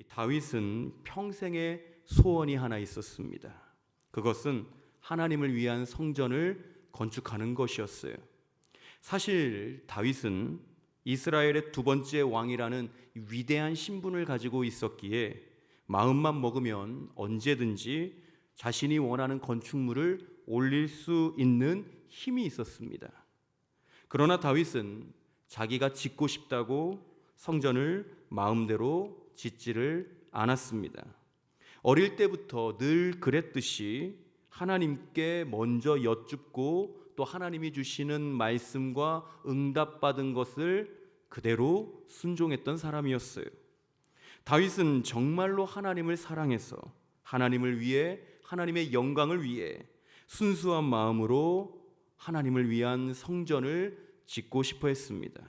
다윗은 평생의 소원이 하나 있었습니다. 그것은 하나님을 위한 성전을 건축하는 것이었어요. 사실 다윗은 이스라엘의 두 번째 왕이라는 위대한 신분을 가지고 있었기에 마음만 먹으면 언제든지 자신이 원하는 건축물을 올릴 수 있는 힘이 있었습니다. 그러나 다윗은 자기가 짓고 싶다고 성전을 마음대로 짓지를 않았습니다. 어릴 때부터 늘 그랬듯이 하나님께 먼저 여쭙고 또 하나님이 주시는 말씀과 응답받은 것을 그대로 순종했던 사람이었어요. 다윗은 정말로 하나님을 사랑해서 하나님을 위해, 하나님의 영광을 위해 순수한 마음으로 하나님을 위한 성전을 짓고 싶어 했습니다.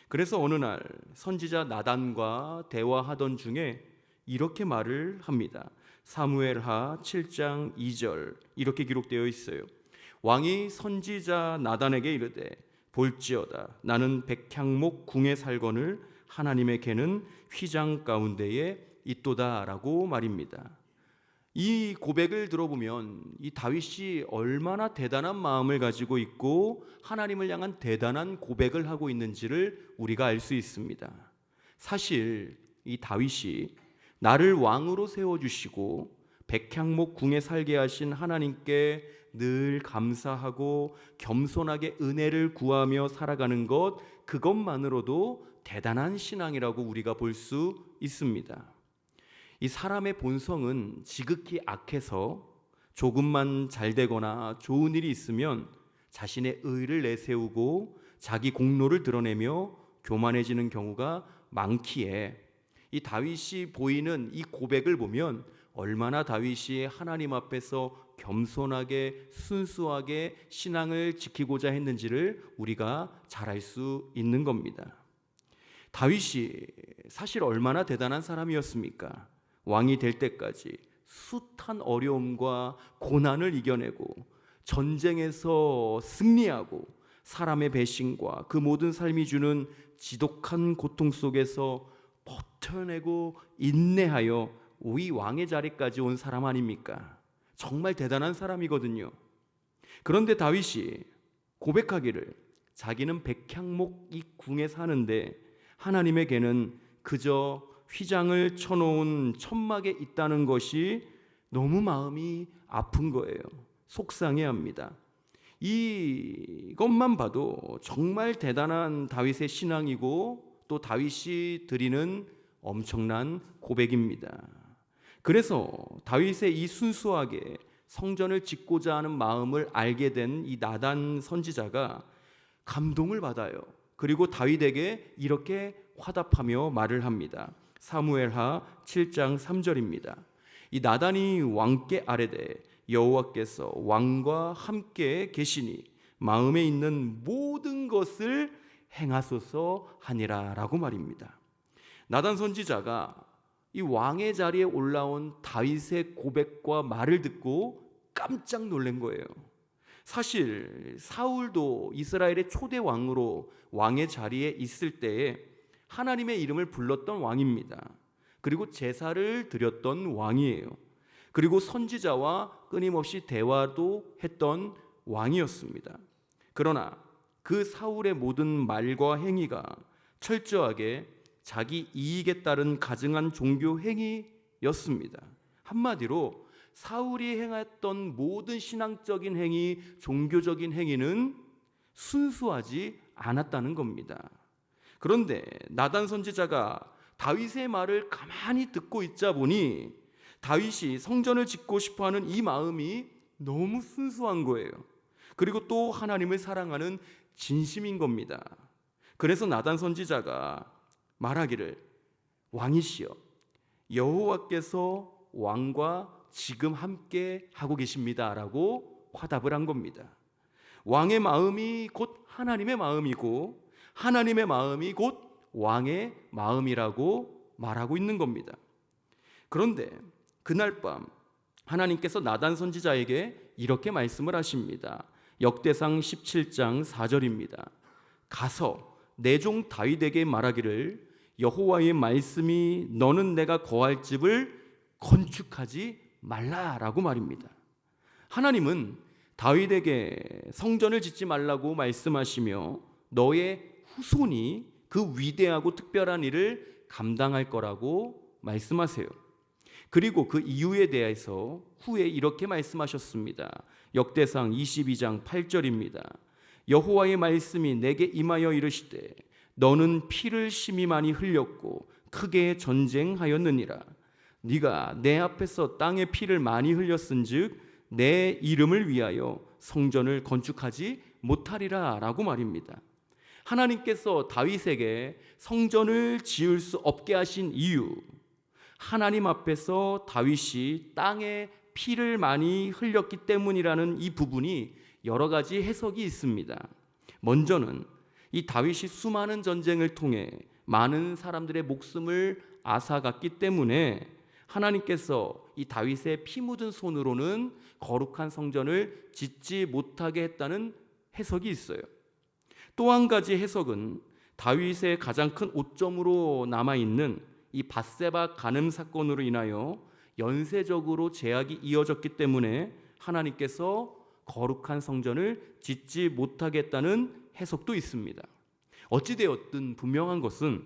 그래서 어느 날 선지자 나단과 대화하던 중에 이렇게 말을 합니다. 사무엘하 7장 2절 이렇게 기록되어 있어요. 왕이 선지자 나단에게 이르되 볼지어다 나는 백향목 궁에 살거늘 하나님의 개는 휘장 가운데에 있도다 라고 말입니다. 이 고백을 들어보면 이 다윗이 얼마나 대단한 마음을 가지고 있고 하나님을 향한 대단한 고백을 하고 있는지를 우리가 알 수 있습니다. 사실 이 다윗이 나를 왕으로 세워주시고 백향목 궁에 살게 하신 하나님께 늘 감사하고 겸손하게 은혜를 구하며 살아가는 것, 그것만으로도 대단한 신앙이라고 우리가 볼 수 있습니다. 이 사람의 본성은 지극히 악해서 조금만 잘 되거나 좋은 일이 있으면 자신의 의를 내세우고 자기 공로를 드러내며 교만해지는 경우가 많기에 이 다윗이 보이는 이 고백을 보면 얼마나 다윗이 하나님 앞에서 겸손하게 순수하게 신앙을 지키고자 했는지를 우리가 잘 알 수 있는 겁니다. 다윗이 사실 얼마나 대단한 사람이었습니까? 왕이 될 때까지 숱한 어려움과 고난을 이겨내고 전쟁에서 승리하고 사람의 배신과 그 모든 삶이 주는 지독한 고통 속에서 버텨내고 인내하여 이 왕의 자리까지 온 사람 아닙니까? 정말 대단한 사람이거든요. 그런데 다윗이 고백하기를 자기는 백향목 이 궁에 사는데 하나님의 개는 그저 휘장을 쳐놓은 천막에 있다는 것이 너무 마음이 아픈 거예요. 속상해합니다. 이것만 봐도 정말 대단한 다윗의 신앙이고 또 다윗이 드리는 엄청난 고백입니다. 그래서 다윗의 이 순수하게 성전을 짓고자 하는 마음을 알게 된 이 나단 선지자가 감동을 받아요. 그리고 다윗에게 이렇게 화답하며 말을 합니다. 사무엘하 7장 3절입니다. 이 나단이 왕께 아뢰되 여호와께서 왕과 함께 계시니 마음에 있는 모든 것을 행하소서 하니라 라고 말입니다. 나단 선지자가 이 왕의 자리에 올라온 다윗의 고백과 말을 듣고 깜짝 놀란 거예요. 사실 사울도 이스라엘의 초대 왕으로 왕의 자리에 있을 때에 하나님의 이름을 불렀던 왕입니다. 그리고 제사를 드렸던 왕이에요. 그리고 선지자와 끊임없이 대화도 했던 왕이었습니다. 그러나 그 사울의 모든 말과 행위가 철저하게 자기 이익에 따른 가증한 종교 행위였습니다. 한마디로 사울이 행했던 모든 신앙적인 행위, 종교적인 행위는 순수하지 않았다는 겁니다. 그런데 나단 선지자가 다윗의 말을 가만히 듣고 있자 보니 다윗이 성전을 짓고 싶어하는 이 마음이 너무 순수한 거예요. 그리고 또 하나님을 사랑하는 진심인 겁니다. 그래서 나단 선지자가 말하기를 왕이시여 여호와께서 왕과 지금 함께 하고 계십니다 라고 화답을 한 겁니다. 왕의 마음이 곧 하나님의 마음이고 하나님의 마음이 곧 왕의 마음이라고 말하고 있는 겁니다. 그런데 그날 밤 하나님께서 나단 선지자에게 이렇게 말씀을 하십니다. 역대상 17장 4절입니다. 가서 내 종 다윗에게 말하기를 여호와의 말씀이 너는 내가 거할 집을 건축하지 말라라고 말입니다. 하나님은 다윗에게 성전을 짓지 말라고 말씀하시며 너의 후손이 그 위대하고 특별한 일을 감당할 거라고 말씀하세요. 그리고 그 이유에 대해서 후에 이렇게 말씀하셨습니다. 역대상 22장 8절입니다. 여호와의 말씀이 내게 임하여 이르시되 너는 피를 심히 많이 흘렸고 크게 전쟁하였느니라. 네가 내 앞에서 땅에 피를 많이 흘렸은즉 내 이름을 위하여 성전을 건축하지 못하리라 라고 말입니다. 하나님께서 다윗에게 성전을 지을 수 없게 하신 이유, 하나님 앞에서 다윗이 땅에 피를 많이 흘렸기 때문이라는 이 부분이 여러 가지 해석이 있습니다. 먼저는 이 다윗이 수많은 전쟁을 통해 많은 사람들의 목숨을 앗아갔기 때문에 하나님께서 이 다윗의 피 묻은 손으로는 거룩한 성전을 짓지 못하게 했다는 해석이 있어요. 또 한 가지 해석은 다윗의 가장 큰 오점으로 남아있는 이 밧세바 간음 사건으로 인하여 연쇄적으로 제약이 이어졌기 때문에 하나님께서 거룩한 성전을 짓지 못하게 했다는 해석도 있습니다. 어찌되었든 분명한 것은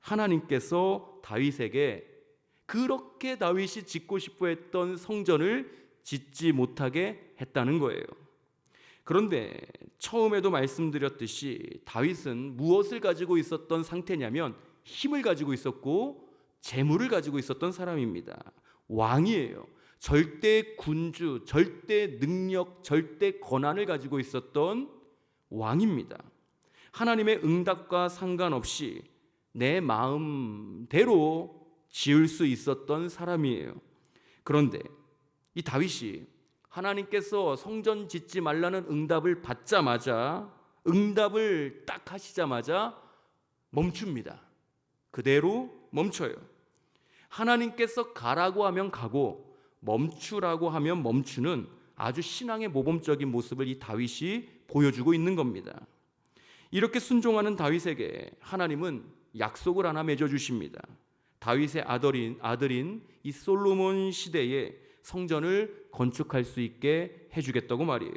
하나님께서 다윗에게 그렇게 다윗이 짓고 싶어 했던 성전을 짓지 못하게 했다는 거예요. 그런데 처음에도 말씀드렸듯이 다윗은 무엇을 가지고 있었던 상태냐면 힘을 가지고 있었고 재물을 가지고 있었던 사람입니다. 왕이에요. 절대 군주, 절대 능력, 절대 권한을 가지고 있었던 왕입니다. 하나님의 응답과 상관없이 내 마음대로 지을 수 있었던 사람이에요. 그런데 이 다윗이 하나님께서 성전 짓지 말라는 응답을 받자마자, 응답을 딱 하시자마자 멈춥니다. 그대로 멈춰요. 하나님께서 가라고 하면 가고 멈추라고 하면 멈추는 아주 신앙의 모범적인 모습을 이 다윗이 보여주고 있는 겁니다. 이렇게 순종하는 다윗에게 하나님은 약속을 하나 맺어주십니다. 다윗의 아들인 이 솔로몬 시대에 성전을 건축할 수 있게 해주겠다고 말이에요.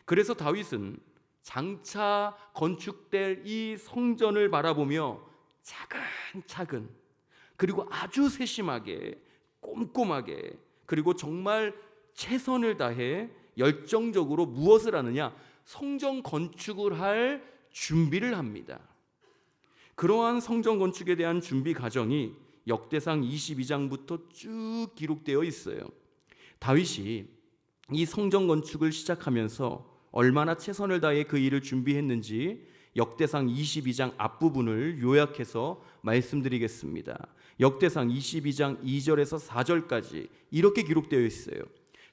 그래서 다윗은 장차 건축될 이 성전을 바라보며 차근차근 그리고 아주 세심하게 꼼꼼하게 그리고 정말 최선을 다해 열정적으로 무엇을 하느냐? 성전 건축을 할 준비를 합니다. 그러한 성전 건축에 대한 준비 과정이 역대상 22장부터 쭉 기록되어 있어요. 다윗이 이 성전 건축을 시작하면서 얼마나 최선을 다해 그 일을 준비했는지 역대상 22장 앞부분을 요약해서 말씀드리겠습니다. 역대상 22장 2절에서 4절까지 이렇게 기록되어 있어요.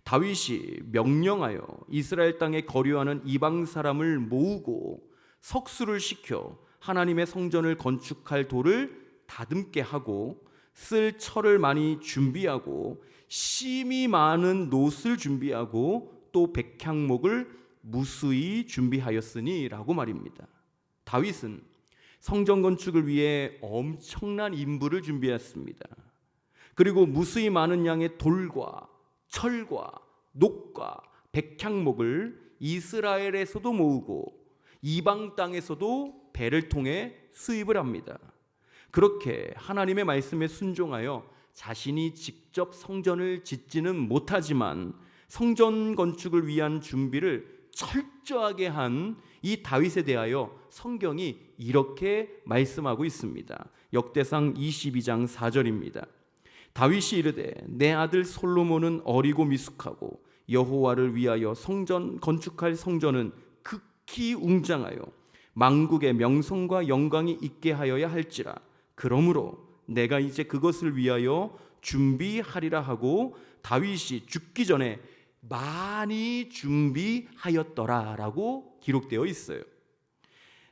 다윗이 명령하여 이스라엘 땅에 거류하는 이방 사람을 모으고 석수를 시켜 하나님의 성전을 건축할 돌을 다듬게 하고 쓸 철을 많이 준비하고 심이 많은 놋을 준비하고 또 백향목을 무수히 준비하였으니 라고 말입니다. 다윗은 성전 건축을 위해 엄청난 인부를 준비했습니다. 그리고 무수히 많은 양의 돌과 철과 녹과 백향목을 이스라엘에서도 모으고 이방 땅에서도 배를 통해 수입을 합니다. 그렇게 하나님의 말씀에 순종하여 자신이 직접 성전을 짓지는 못하지만 성전 건축을 위한 준비를 철저하게 한 이 다윗에 대하여 성경이 이렇게 말씀하고 있습니다. 역대상 22장 4절입니다. 다윗이 이르되 내 아들 솔로몬은 어리고 미숙하고 여호와를 위하여 성전 건축할 성전은 극히 웅장하여 만국의 명성과 영광이 있게 하여야 할지라. 그러므로 내가 이제 그것을 위하여 준비하리라 하고 다윗이 죽기 전에 많이 준비하였더라 라고 기록되어 있어요.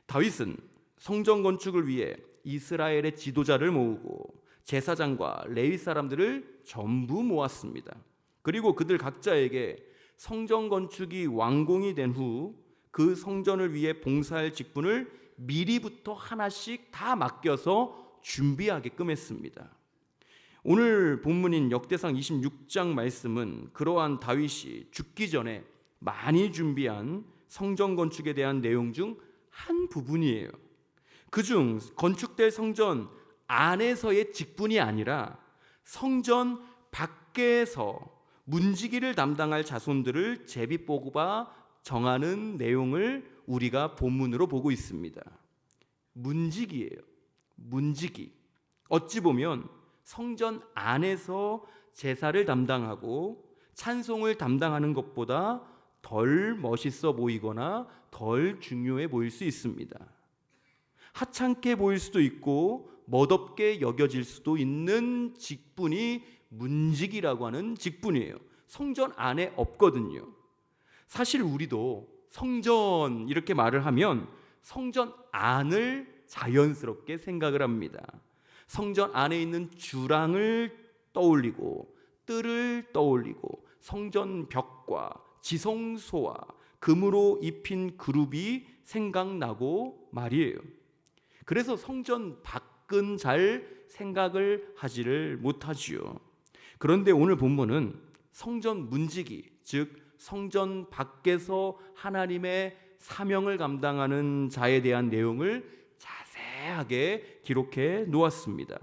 다윗은 성전 건축을 위해 이스라엘의 지도자를 모으고 제사장과 레위 사람들을 전부 모았습니다. 그리고 그들 각자에게 성전 건축이 완공이 된 후 그 성전을 위해 봉사할 직분을 미리부터 하나씩 다 맡겨서 준비하게끔 했습니다. 오늘 본문인 역대상 26장 말씀은 그러한 다윗이 죽기 전에 많이 준비한 성전 건축에 대한 내용 중 한 부분이에요. 그중 건축될 성전 안에서의 직분이 아니라 성전 밖에서 문지기를 담당할 자손들을 제비 뽑아 정하는 내용을 우리가 본문으로 보고 있습니다. 문지기예요. 문지기. 어찌 보면 성전 안에서 제사를 담당하고 찬송을 담당하는 것보다 덜 멋있어 보이거나 덜 중요해 보일 수 있습니다. 하찮게 보일 수도 있고 멋없게 여겨질 수도 있는 직분이 문지기라고 하는 직분이에요. 성전 안에 없거든요. 사실 우리도 성전 이렇게 말을 하면 성전 안을 자연스럽게 생각을 합니다. 성전 안에 있는 주랑을 떠올리고 뜰을 떠올리고 성전 벽과 지성소와 금으로 입힌 그룹이 생각나고 말이에요. 그래서 성전 밖은 잘 생각을 하지를 못하지요. 그런데 오늘 본문은 성전 문지기, 즉 성전 밖에서 하나님의 사명을 감당하는 자에 대한 내용을 자세하게 기록해 놓았습니다.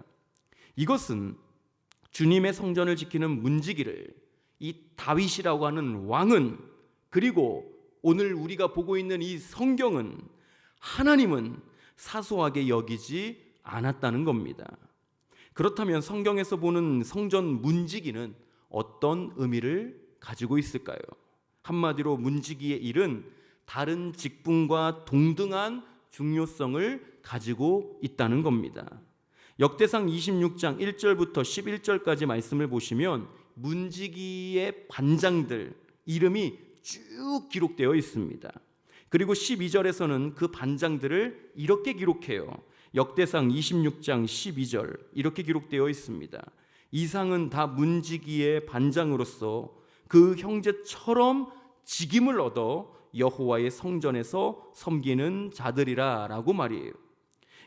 이것은 주님의 성전을 지키는 문지기를 이 다윗이라고 하는 왕은, 그리고 오늘 우리가 보고 있는 이 성경은, 하나님은 사소하게 여기지 않았다는 겁니다. 그렇다면 성경에서 보는 성전 문지기는 어떤 의미를 가지고 있을까요? 한마디로 문지기의 일은 다른 직분과 동등한 중요성을 가지고 있다는 겁니다. 역대상 26장 1절부터 11절까지 말씀을 보시면 문지기의 반장들 이름이 쭉 기록되어 있습니다. 그리고 12절에서는 그 반장들을 이렇게 기록해요. 역대상 26장 12절 이렇게 기록되어 있습니다. 이상은 다 문지기의 반장으로서 그 형제처럼 직임을 얻어 여호와의 성전에서 섬기는 자들이라 라고 말이에요.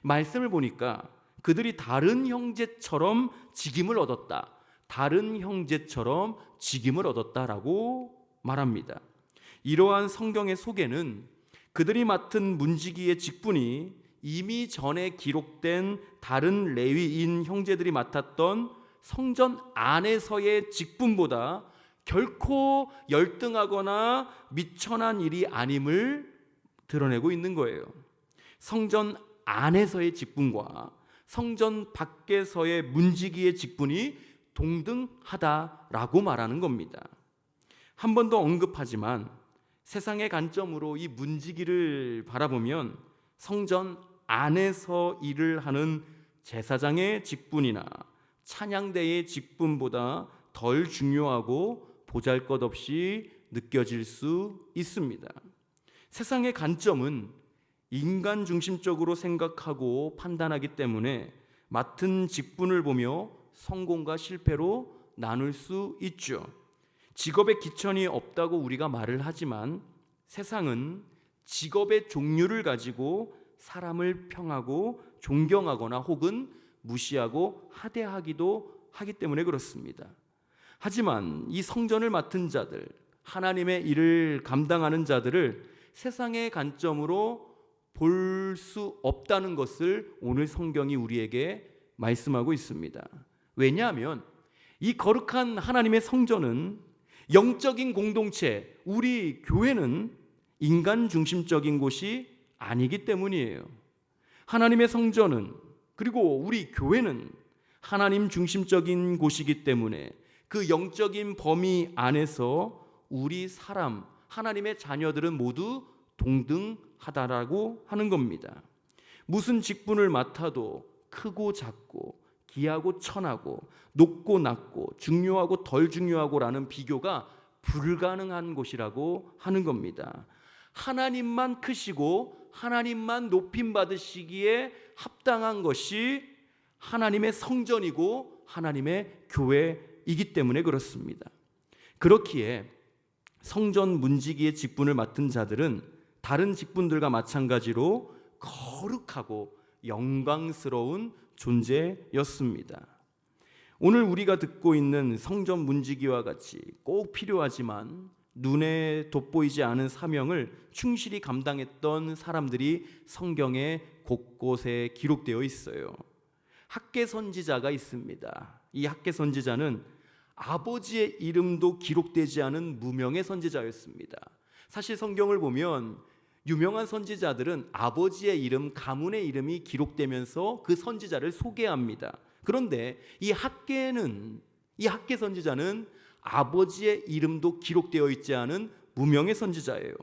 말씀을 보니까 그들이 다른 형제처럼 직임을 얻었다, 다른 형제처럼 직임을 얻었다라고 말합니다. 이러한 성경의 소개는 그들이 맡은 문지기의 직분이 이미 전에 기록된 다른 레위인 형제들이 맡았던 성전 안에서의 직분보다 결코 열등하거나 미천한 일이 아님을 드러내고 있는 거예요. 성전 안에서의 직분과 성전 밖에서의 문지기의 직분이 동등하다라고 말하는 겁니다. 한 번 더 언급하지만 세상의 관점으로 이 문지기를 바라보면 성전 안에서 일을 하는 제사장의 직분이나 찬양대의 직분보다 덜 중요하고 보잘것없이 느껴질 수 있습니다. 세상의 관점은 인간 중심적으로 생각하고 판단하기 때문에 맡은 직분을 보며 성공과 실패로 나눌 수 있죠. 직업의 기천이 없다고 우리가 말을 하지만 세상은 직업의 종류를 가지고 사람을 평하고 존경하거나 혹은 무시하고 하대하기도 하기 때문에 그렇습니다. 하지만 이 성전을 맡은 자들, 하나님의 일을 감당하는 자들을 세상의 관점으로 볼 수 없다는 것을 오늘 성경이 우리에게 말씀하고 있습니다. 왜냐하면 이 거룩한 하나님의 성전은 영적인 공동체, 우리 교회는 인간 중심적인 곳이 아니기 때문이에요. 하나님의 성전은, 그리고 우리 교회는 하나님 중심적인 곳이기 때문에 그 영적인 범위 안에서 우리 사람, 하나님의 자녀들은 모두 동등하다라고 하는 겁니다. 무슨 직분을 맡아도 크고 작고 귀하고 천하고 높고 낮고 중요하고 덜 중요하고라는 비교가 불가능한 곳이라고 하는 겁니다. 하나님만 크시고 하나님만 높임 받으시기에 합당한 것이 하나님의 성전이고 하나님의 교회이기 때문에 그렇습니다. 그렇기에 성전 문지기의 직분을 맡은 자들은 다른 직분들과 마찬가지로 거룩하고 영광스러운 존재였습니다. 오늘 우리가 듣고 있는 성전 문지기와 같이 꼭 필요하지만 눈에 돋보이지 않은 사명을 충실히 감당했던 사람들이 성경에 곳곳에 기록되어 있어요. 학개 선지자가 있습니다. 이 학개 선지자는 아버지의 이름도 기록되지 않은 무명의 선지자였습니다. 사실 성경을 보면 유명한 선지자들은 아버지의 이름, 가문의 이름이 기록되면서 그 선지자를 소개합니다. 그런데 이 학개 선지자는 아버지의 이름도 기록되어 있지 않은 무명의 선지자예요.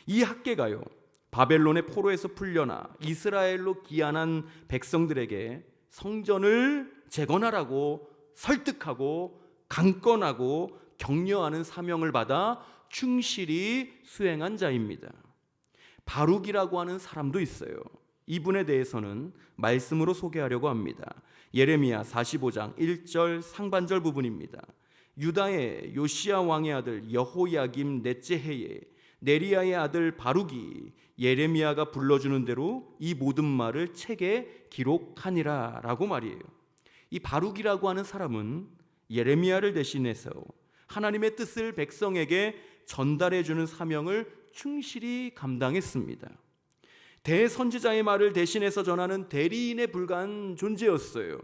이 학개가요, 바벨론의 포로에서 풀려나 이스라엘로 귀환한 백성들에게 성전을 재건하라고 설득하고 강권하고 격려하는 사명을 받아 충실히 수행한 자입니다. 바룩이라고 하는 사람도 있어요. 이분에 대해서는 말씀으로 소개하려고 합니다. 예레미야 45장 1절 상반절 부분입니다. 유다의 요시야 왕의 아들 여호야김 넷째 해에 네리야의 아들 바룩이 예레미야가 불러주는 대로 이 모든 말을 책에 기록하니라 라고 말이에요. 이 바룩이라고 하는 사람은 예레미야를 대신해서 하나님의 뜻을 백성에게 전달해주는 사명을 충실히 감당했습니다. 대선지자의 말을 대신해서 전하는 대리인에 불과한 존재였어요.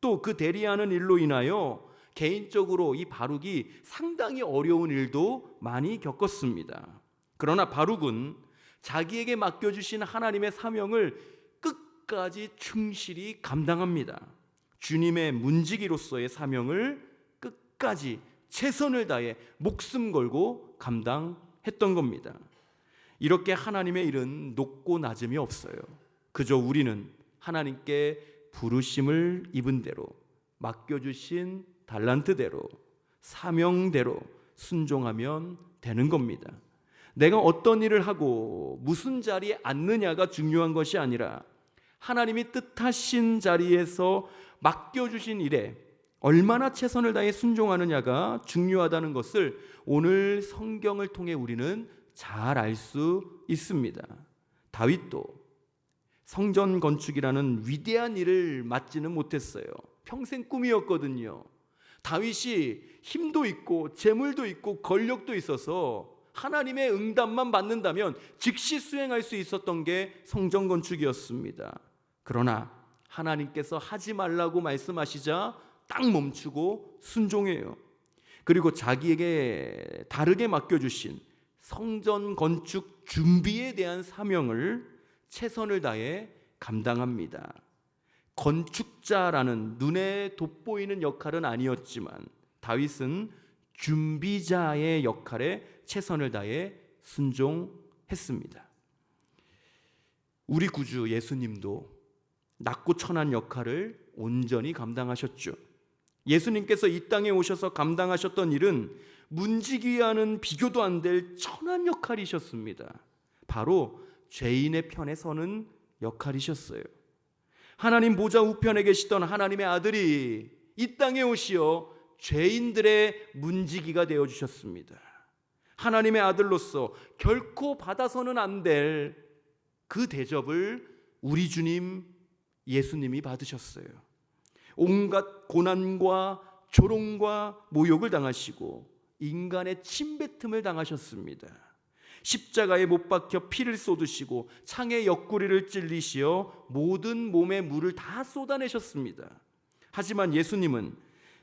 또 그 대리하는 일로 인하여 개인적으로 이 바룩이 상당히 어려운 일도 많이 겪었습니다. 그러나 바룩은 자기에게 맡겨주신 하나님의 사명을 끝까지 충실히 감당합니다. 주님의 문지기로서의 사명을 끝까지 최선을 다해 목숨 걸고 감당했던 겁니다. 이렇게 하나님의 일은 높고 낮음이 없어요. 그저 우리는 하나님께 부르심을 입은 대로, 맡겨주신 달란트대로, 사명대로 순종하면 되는 겁니다. 내가 어떤 일을 하고 무슨 자리에 앉느냐가 중요한 것이 아니라 하나님이 뜻하신 자리에서 맡겨주신 일에 얼마나 최선을 다해 순종하느냐가 중요하다는 것을 오늘 성경을 통해 우리는 잘 알 수 있습니다. 다윗도 성전 건축이라는 위대한 일을 맡지는 못했어요. 평생 꿈이었거든요. 다윗이 힘도 있고 재물도 있고 권력도 있어서 하나님의 응답만 받는다면 즉시 수행할 수 있었던 게 성전 건축이었습니다. 그러나 하나님께서 하지 말라고 말씀하시자 딱 멈추고 순종해요. 그리고 자기에게 다르게 맡겨주신 성전 건축 준비에 대한 사명을 최선을 다해 감당합니다. 건축자라는 눈에 돋보이는 역할은 아니었지만 다윗은 준비자의 역할에 최선을 다해 순종했습니다. 우리 구주 예수님도 낮고 천한 역할을 온전히 감당하셨죠. 예수님께서 이 땅에 오셔서 감당하셨던 일은 문지기와는 비교도 안 될 천한 역할이셨습니다. 바로 죄인의 편에 서는 역할이셨어요. 하나님 보좌 우편에 계시던 하나님의 아들이 이 땅에 오시어 죄인들의 문지기가 되어주셨습니다. 하나님의 아들로서 결코 받아서는 안 될 그 대접을 우리 주님 예수님이 받으셨어요. 온갖 고난과 조롱과 모욕을 당하시고 인간의 침뱉음을 당하셨습니다. 십자가에 못 박혀 피를 쏟으시고 창에 옆구리를 찔리시어 모든 몸에 물을 다 쏟아내셨습니다. 하지만 예수님은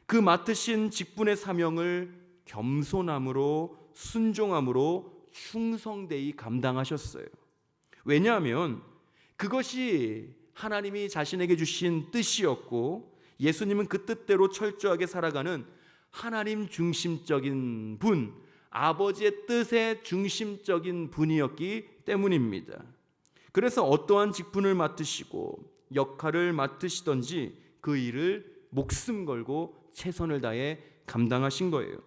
그 맡으신 직분의 사명을 겸손함으로 순종함으로 충성되이 감당하셨어요. 왜냐하면 그것이 하나님이 자신에게 주신 뜻이었고 예수님은 그 뜻대로 철저하게 살아가는 하나님 중심적인 분, 아버지의 뜻의 중심적인 분이었기 때문입니다. 그래서 어떠한 직분을 맡으시고 역할을 맡으시던지 그 일을 목숨 걸고 최선을 다해 감당하신 거예요.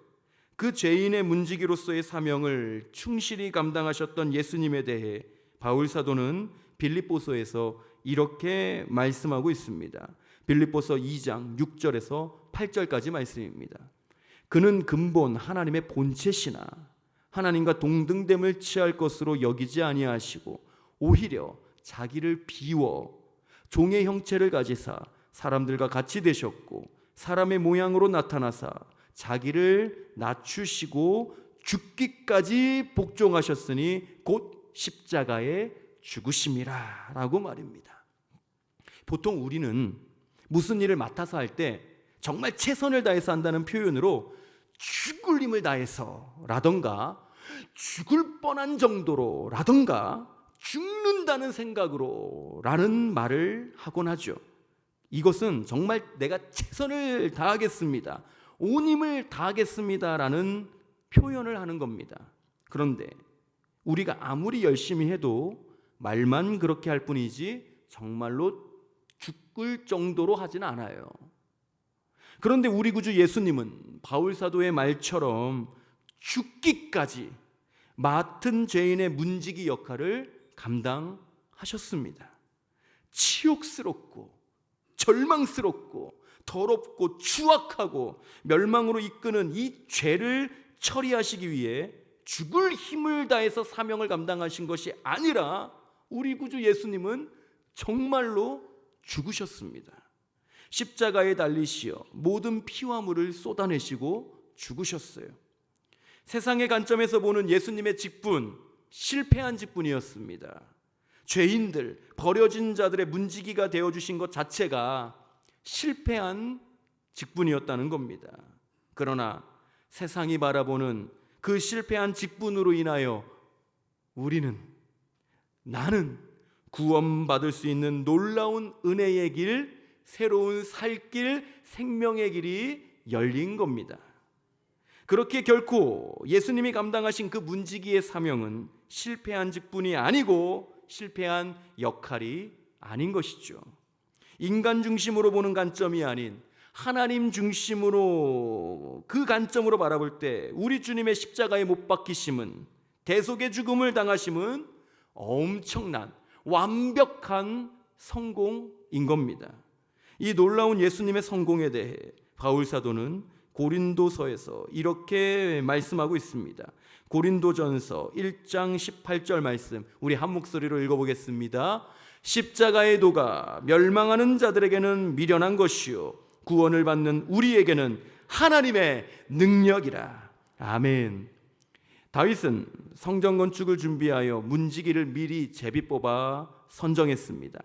그 죄인의 문지기로서의 사명을 충실히 감당하셨던 예수님에 대해 바울 사도는 빌립보서에서 이렇게 말씀하고 있습니다. 빌립보서 2장 6절에서 8절까지 말씀입니다. 그는 근본 하나님의 본체시나 하나님과 동등됨을 취할 것으로 여기지 아니하시고 오히려 자기를 비워 종의 형체를 가지사 사람들과 같이 되셨고 사람의 모양으로 나타나사 자기를 낮추시고 죽기까지 복종하셨으니 곧 십자가에 죽으심이라 라고 말입니다. 보통 우리는 무슨 일을 맡아서 할 때 정말 최선을 다해서 한다는 표현으로 죽을 힘을 다해서 라던가 죽을 뻔한 정도로 라던가 죽는다는 생각으로 라는 말을 하곤 하죠. 이것은 정말 내가 최선을 다하겠습니다, 온 힘을 다하겠습니다 라는 표현을 하는 겁니다. 그런데 우리가 아무리 열심히 해도 말만 그렇게 할 뿐이지 정말로 죽을 정도로 하진 않아요. 그런데 우리 구주 예수님은 바울 사도의 말처럼 죽기까지 맡은 죄인의 문지기 역할을 감당하셨습니다. 치욕스럽고 절망스럽고 더럽고 추악하고 멸망으로 이끄는 이 죄를 처리하시기 위해 죽을 힘을 다해서 사명을 감당하신 것이 아니라 우리 구주 예수님은 정말로 죽으셨습니다. 십자가에 달리시어 모든 피와 물을 쏟아내시고 죽으셨어요. 세상의 관점에서 보는 예수님의 직분, 실패한 직분이었습니다. 죄인들, 버려진 자들의 문지기가 되어주신 것 자체가 실패한 직분이었다는 겁니다. 그러나 세상이 바라보는 그 실패한 직분으로 인하여 나는 구원받을 수 있는 놀라운 은혜의 길, 새로운 살 길, 생명의 길이 열린 겁니다. 그렇게 결코 예수님이 감당하신 그 문지기의 사명은 실패한 직분이 아니고 실패한 역할이 아닌 것이죠. 인간 중심으로 보는 관점이 아닌 하나님 중심으로 그 관점으로 바라볼 때 우리 주님의 십자가에 못 박히심은, 대속의 죽음을 당하심은 엄청난 완벽한 성공인 겁니다. 이 놀라운 예수님의 성공에 대해 바울 사도는 고린도서에서 이렇게 말씀하고 있습니다. 고린도전서 1장 18절 말씀, 우리 한 목소리로 읽어보겠습니다. 십자가의 도가 멸망하는 자들에게는 미련한 것이요 구원을 받는 우리에게는 하나님의 능력이라. 아멘. 다윗은 성전 건축을 준비하여 문지기를 미리 제비 뽑아 선정했습니다.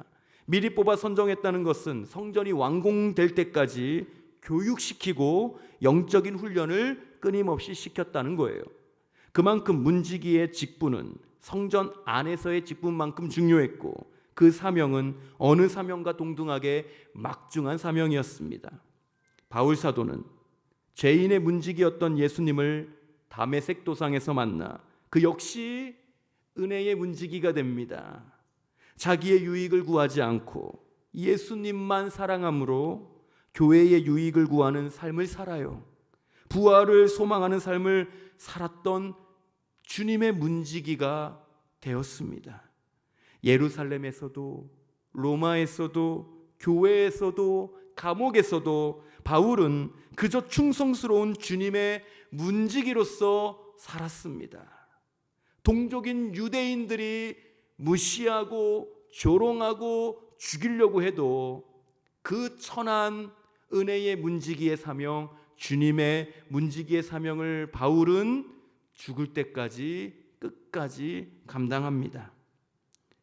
미리 뽑아 선정했다는 것은 성전이 완공될 때까지 교육시키고 영적인 훈련을 끊임없이 시켰다는 거예요. 그만큼 문지기의 직분은 성전 안에서의 직분만큼 중요했고 그 사명은 어느 사명과 동등하게 막중한 사명이었습니다. 바울 사도는 죄인의 문지기였던 예수님을 다메섹 도상에서 만나 그 역시 은혜의 문지기가 됩니다. 자기의 유익을 구하지 않고 예수님만 사랑함으로 교회의 유익을 구하는 삶을 살아요. 부활을 소망하는 삶을 살았던 주님의 문지기가 되었습니다. 예루살렘에서도 로마에서도 교회에서도 감옥에서도 바울은 그저 충성스러운 주님의 문지기로서 살았습니다. 동족인 유대인들이 무시하고 조롱하고 죽이려고 해도 그 천한 은혜의 문지기의 사명, 주님의 문지기의 사명을 바울은 죽을 때까지 끝까지 감당합니다.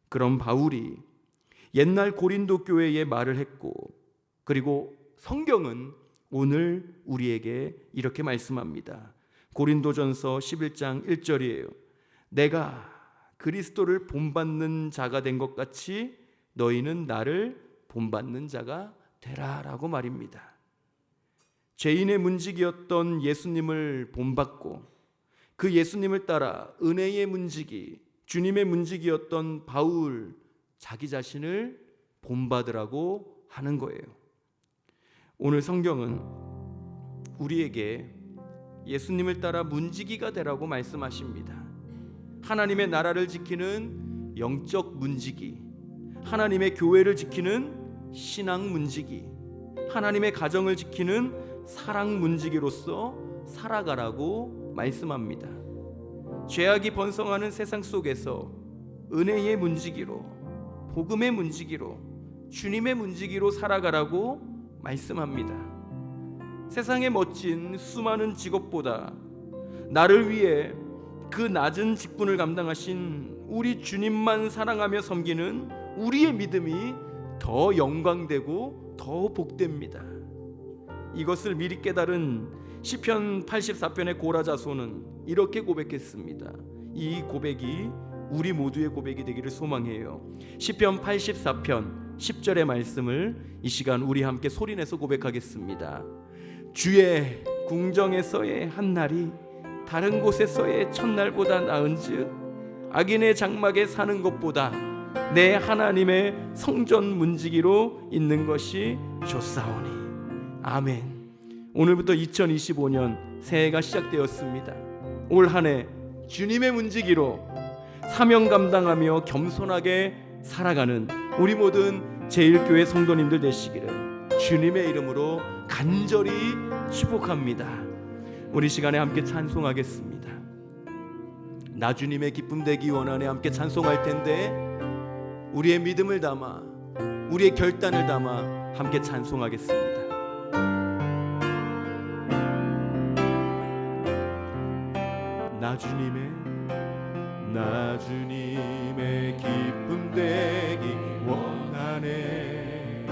그럼 바울이 옛날 고린도 교회에 말을 했고, 그리고 성경은 오늘 우리에게 이렇게 말씀합니다. 고린도전서 11장 1절이에요. 내가 그리스도를 본받는 자가 된 것 같이 너희는 나를 본받는 자가 되라라고 말입니다. 죄인의 문지기였던 예수님을 본받고 그 예수님을 따라 은혜의 문지기, 주님의 문지기였던 바울 자기 자신을 본받으라고 하는 거예요. 오늘 성경은 우리에게 예수님을 따라 문지기가 되라고 말씀하십니다. 하나님의 나라를 지키는 영적 문지기, 하나님의 교회를 지키는 신앙 문지기, 하나님의 가정을 지키는 사랑 문지기로서 살아가라고 말씀합니다. 죄악이 번성하는 세상 속에서 은혜의 문지기로, 복음의 문지기로, 주님의 문지기로 살아가라고 말씀합니다. 세상의 멋진 수많은 직업보다 나를 위해 그 낮은 직분을 감당하신 우리 주님만 사랑하며 섬기는 우리의 믿음이 더 영광되고 더 복됩니다. 이것을 미리 깨달은 시편 84편의 고라 자손은 이렇게 고백했습니다. 이 고백이 우리 모두의 고백이 되기를 소망해요. 시편 84편 10절의 말씀을 이 시간 우리 함께 소리내서 고백하겠습니다. 주의 궁정에서의 한날이 다른 곳에서의 첫날보다 나은즉 악인의 장막에 사는 것보다 내 하나님의 성전 문지기로 있는 것이 좋사오니. 아멘. 오늘부터 2025년 새해가 시작되었습니다. 올 한 해 주님의 문지기로 사명 감당하며 겸손하게 살아가는 우리 모든 제일교회 성도님들 되시기를 주님의 이름으로 간절히 축복합니다. 우리 시간에 함께 찬송하겠습니다. 나 주님의 기쁨 되기 원하네 함께 찬송할 텐데 우리의 믿음을 담아 우리의 결단을 담아 함께 찬송하겠습니다. 나 주님의 기쁨 되기 원하네.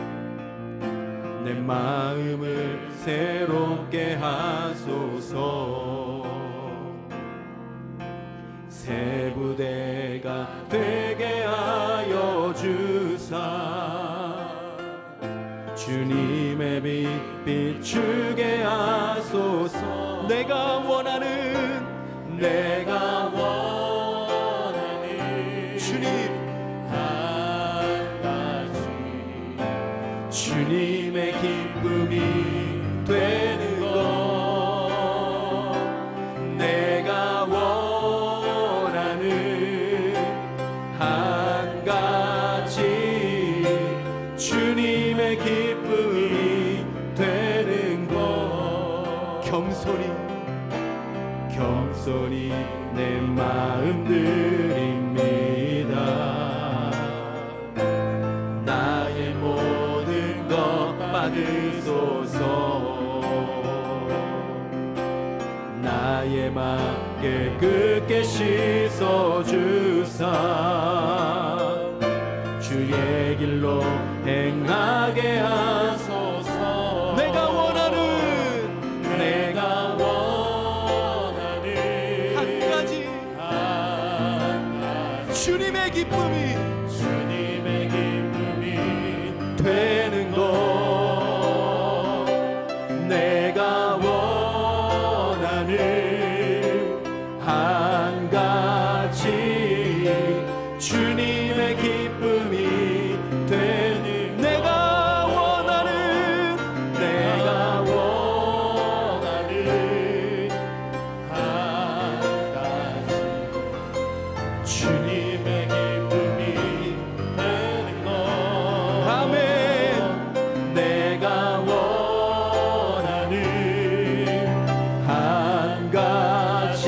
내 마음을 새롭게 하소서. 새 부대가 되게 하여 주사 주님의 빛 비추게 하소서. 내가 원하는 주님 한 가지 주님의 기쁨이 되는 것 내가 원하는 한 가지 주님의 기쁨이 되는 것 겸손히 내 마음 드립니다. 나의 모든 것 받으소서. 나의 맘 깨끗게 씻어주사 주의 길로 행하게 하소서. 내가 원하는 주님의 기쁨이 되는 것 내가 원하는 한 가지 주님의 기쁨이 되는 내가 원하는 한 가지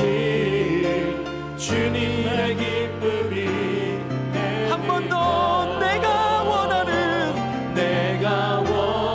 주님의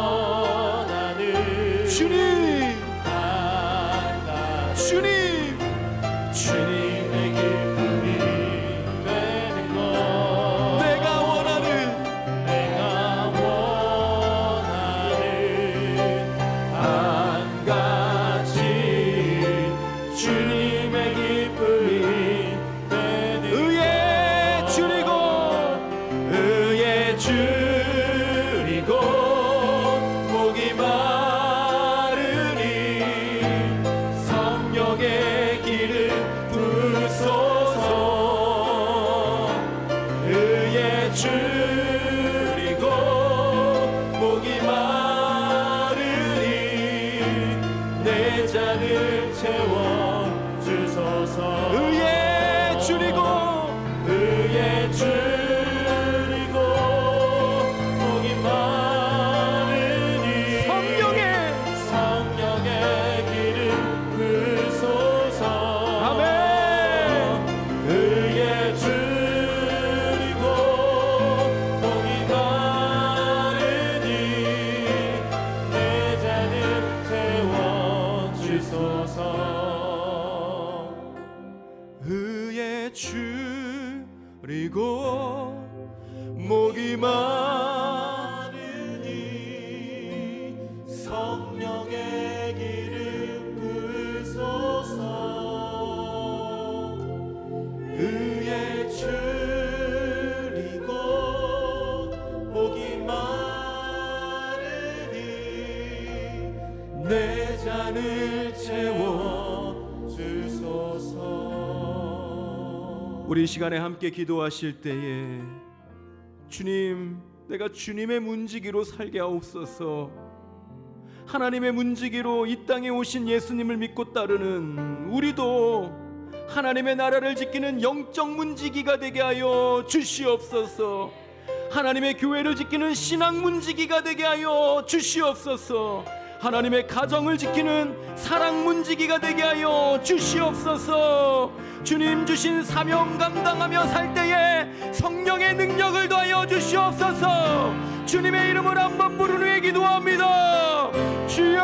주소서. 의에 줄이고 목이 마르니 성령의 기름 부으소서. 의에 줄이고 목이 마르니 내 잔을 채워 주소서. 우리 이 시간에 함께 기도하실 때에 주님, 내가 주님의 문지기로 살게 하옵소서. 하나님의 문지기로 이 땅에 오신 예수님을 믿고 따르는 우리도 하나님의 나라를 지키는 영적 문지기가 되게 하여 주시옵소서. 하나님의 교회를 지키는 신앙 문지기가 되게 하여 주시옵소서. 하나님의 가정을 지키는 사랑 문지기가 되게 하여 주시옵소서. 주님 주신 사명 감당하며 살 때에 성령의 능력을 더하여 주시옵소서. 주님의 이름을 한번 부른 후에 기도합니다. 주여,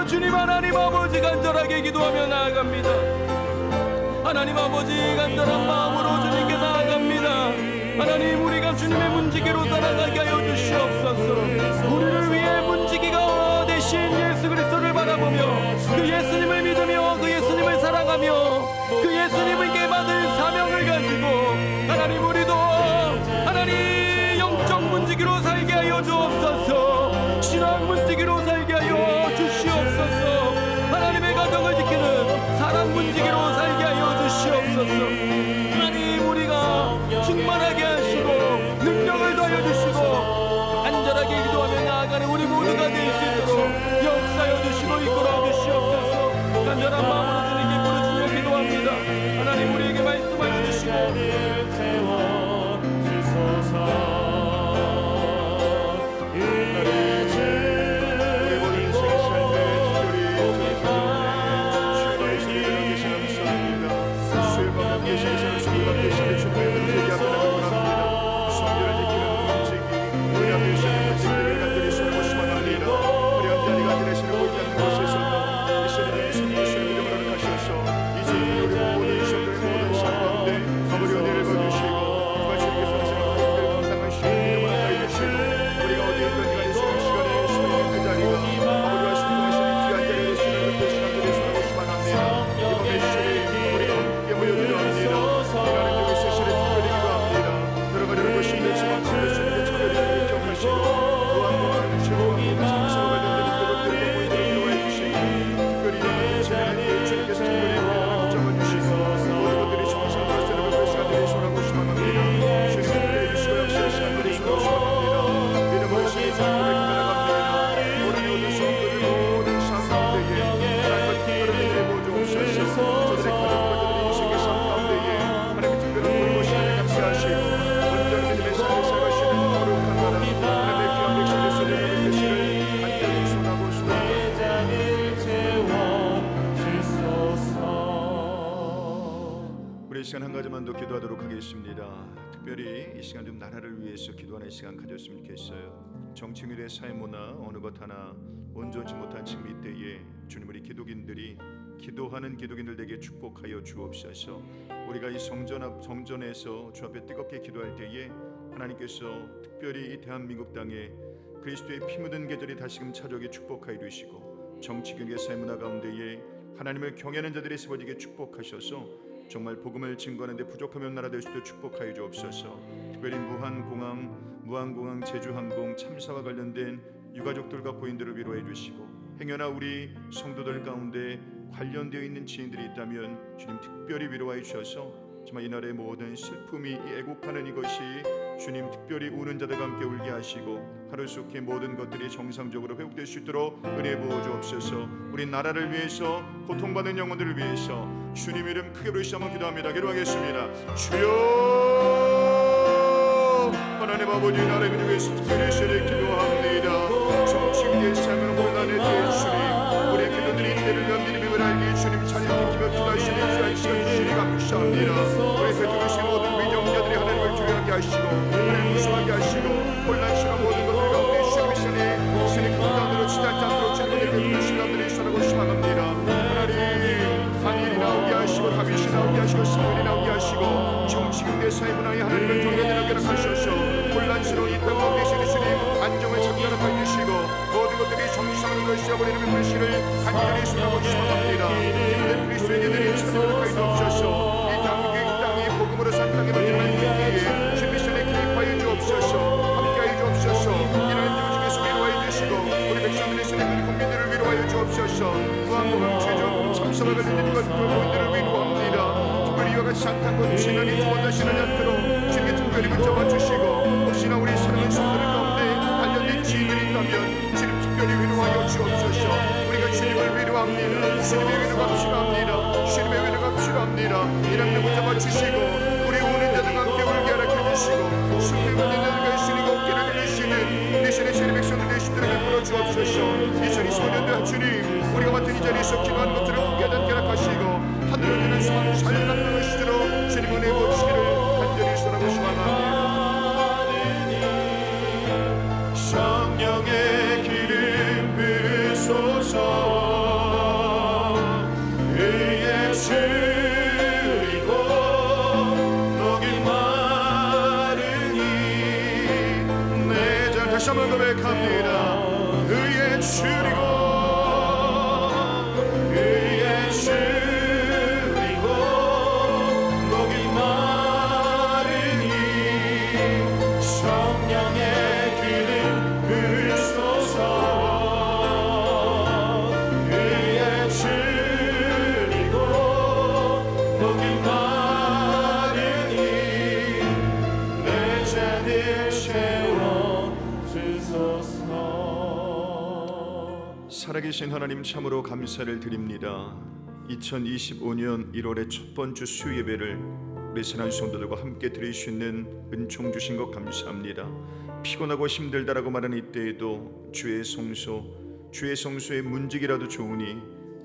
주님 하나님 아버지 간절하게 기도하며 나아갑니다. 하나님 아버지 간절한 마음으로 주님께 나아갑니다. 하나님, 우리가 주님의 문지기로 살아가게 하여 주시옵소서. 우리를 위해 문지기가 되신 예수 그리스도를 바라보며 그 예수님을 믿으며 그 예수님을 사랑하며 그 예수님께 받은 사명을 가지고 하나님, 우리도 하나님 영적 문지기로 살게 하여 주옵소서. 신앙 문지기로 살게 하여 주시옵소서. 하나님의 가정을 지키는 사랑 문지기로 살게 하여 주시옵소서. 하나님, 우리가 충만하게 하시고 능력을 더하여 주시고 간절하게 기도하며 나아가는 우리 모두가 될 수 있도록 역사여 주시고 이끌어 주시옵소서. 간절한 마음으로 주님께 부르짖며 기도합니다. 하나님, 우리에게 말씀하여 주시고 채워 주소서. 우리 이 시간 한 가지만 더 기도하도록 하겠습니다. 특별히 이 시간 좀 나라를 위해서 기도하는 시간 가졌으면 좋겠어요. 정치민의 사회문화 어느 것 하나 온전치 못한 지금 이때에 주님, 우리 기독인들이 기도하는 기독인들에게 축복하여 주옵소서. 우리가 이 성전에서 주 앞에 뜨겁게 기도할 때에 하나님께서 특별히 이 대한민국 땅에 그리스도의 피 묻은 계절이 다시금 찾아오게 축복하여 주시고 정치경의 사회문화 가운데에 하나님을 경외하는 자들이 세워지게 축복하셔서 정말 복음을 증거하는 데 부족하면 나라 될 수도 축복하여 주옵소서. 특별히 무한공항 제주항공 참사와 관련된 유가족들과 고인들을 위로해 주시고 행여나 우리 성도들 가운데 관련되어 있는 지인들이 있다면 주님 특별히 위로하여 주셔서 정말 이 나라의 모든 슬픔이 애곡하는 이것이 주님 특별히 우는 자들과 함께 울게 하시고 하루속히 모든 것들이 정상적으로 회복될 수 있도록 은혜 부어 주옵소서. 우리 나라를 위해서 고통받는 영혼들을 위해서 주님 이름 크게 부르시며 한번 기도합니다. 기도하겠습니다. 주여, 하나님 아버지 나라를 위해서 특별히 시를 기도합니다. 정치인의 삶을 고난의 때 주님, 우리 기도들이 이때를 위한 믿음을 알기에 주님 찬양 기며 기도하시는 주의 시간 주시니 감사합니다. 우리 베드로신 모든 위정자들이 하나님을 두려워하게 하시고 하나님을 무서워하게 하시고 혼란스러운 모든 것들 가운데 주님이 신의 큰 것이 아버지 이름의 불씨를 간절히 소망하고 소망합니다. 기도된 그리스도에게 내린 천국을 가이옵소서. 이 땅이 복음으로 산 땅에 만들어낸 위기에 주님 미션에 개입하여 주옵소서. 함께하여 주옵소서. 이런 들 중에서 위로하여 주시고 우리 백성들의 신의 국민들을 위로하여 주옵소서. 무한무한 최종 참사와 관련된 이것 국민들을 위로합니다. 특별히 이와 같이 산탄과 신앙이 두 번 다시는 않도록 주님의 특별히 붙잡아 주시고 혹시나 우리 사랑하는 성도들 가운데 관련된 지인들이 있다면 주님 특별히 위로하여 주옵소서. 우리가 주님을 위로합니다. 주님의 위로가 필요합니다. 주님의 위로가 필요합니다. 이런 데 붙잡아 주시고 우리 우는 자들과 함께 울게 하라 해주시고 슬픔 받는 자들과 주님과 어깨를 들으시는 미션의 세례 백성들 되시도록 베풀어 주옵소서. 2025년도 주님 우리가 맡은 이 자리에서 기도하는 것들을 포기하지 않게 하시고 하늘을 여는 소망 잘 갖는 것이도록 주님 은혜 보시기를 간절히 소원하고 소망합니다. 성령의 기름 부으소서. 의에 주리고 녹일 마르니 내 자 다시 한번 고백합니다. 의에 주리고 의에 주리고 녹일 마르니 성령의 살아계신 하나님 참으로 감사를 드립니다. 2025년 1월의 첫 번째 수예배를 우리 사랑하는 성도들과 함께 드릴 수 있는 은총 주신 것 감사합니다. 피곤하고 힘들다라고 말하는 이때에도 주의 성소의 문지기라도 좋으니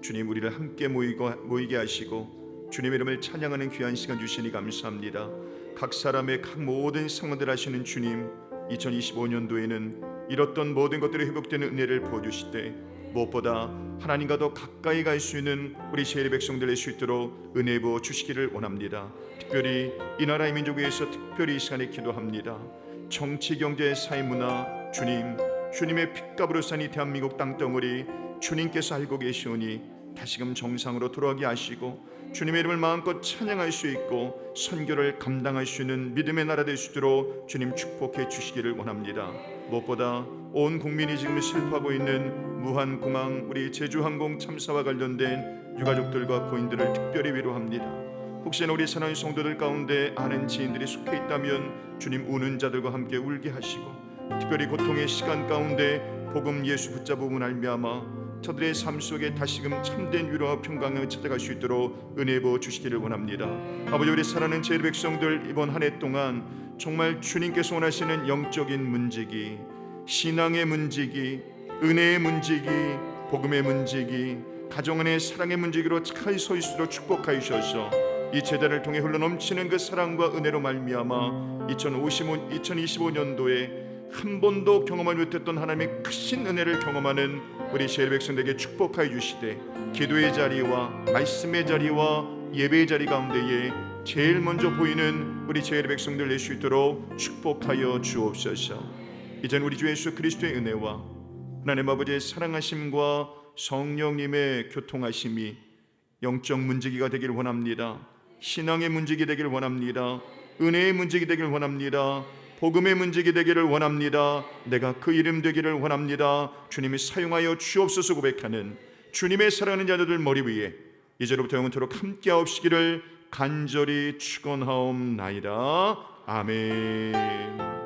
주님 우리를 함께 모이게 하시고 주님 이름을 찬양하는 귀한 시간 주시니 감사합니다. 각 사람의 각 모든 상황들 하시는 주님, 2025년도에는 잃었던 모든 것들이 회복되는 은혜를 부어주시되 무엇보다 하나님과 더 가까이 갈 수 있는 우리 세례 백성들 될 수 있도록 은혜 부어 주시기를 원합니다. 특별히 이 나라의 민족 위해서 특별히 이 시간에 기도합니다. 정치, 경제, 사회, 문화 주님의 핏값으로 산 이 대한민국 땅덩어리 주님께서 알고 계시오니 다시금 정상으로 돌아가게 하시고 주님의 이름을 마음껏 찬양할 수 있고 선교를 감당할 수 있는 믿음의 나라 될 수 있도록 주님 축복해 주시기를 원합니다. 무엇보다 온 국민이 지금 슬퍼하고 있는 무한공항 우리 제주항공 참사와 관련된 유가족들과 고인들을 특별히 위로합니다. 혹시나 우리 사랑하는 성도들 가운데 아는 지인들이 속해 있다면 주님 우는 자들과 함께 울게 하시고 특별히 고통의 시간 가운데 복음 예수 붙잡음을 알미암아 저들의 삶 속에 다시금 참된 위로와 평강을 찾아갈 수 있도록 은혜 부어 주시기를 원합니다. 아버지 우리 사랑하는 제 백성들 이번 한 해 동안 정말 주님께서 원하시는 영적인 문지기, 신앙의 문지기, 은혜의 문지기, 복음의 문지기, 가정 안의 사랑의 문지기로 잘 서 있도록 축복하여 주셔서 이 제자를 통해 흘러넘치는 그 사랑과 은혜로 말미암아 2025년도에 한 번도 경험하지 못했던 하나님의 크신 은혜를 경험하는 우리 이스라엘 백성들에게 축복하여 주시되 기도의 자리와 말씀의 자리와 예배의 자리 가운데에 제일 먼저 보이는 우리 이스라엘 백성들 낼 수 있도록 축복하여 주옵소서. 이젠 우리 주 예수 그리스도의 은혜와 하나님 아버지의 사랑하심과 성령님의 교통하심이 영적 문지기가 되길 원합니다. 신앙의 문지기 되길 원합니다. 은혜의 문지기 되길 원합니다. 복음의 문지기 되기를 원합니다. 내가 그 이름 되기를 원합니다. 주님이 사용하여 주옵소서 고백하는 주님의 사랑하는 자녀들 머리 위에 이제로부터 영원토록 함께하옵시기를 간절히 축원하옵나이다. 아멘.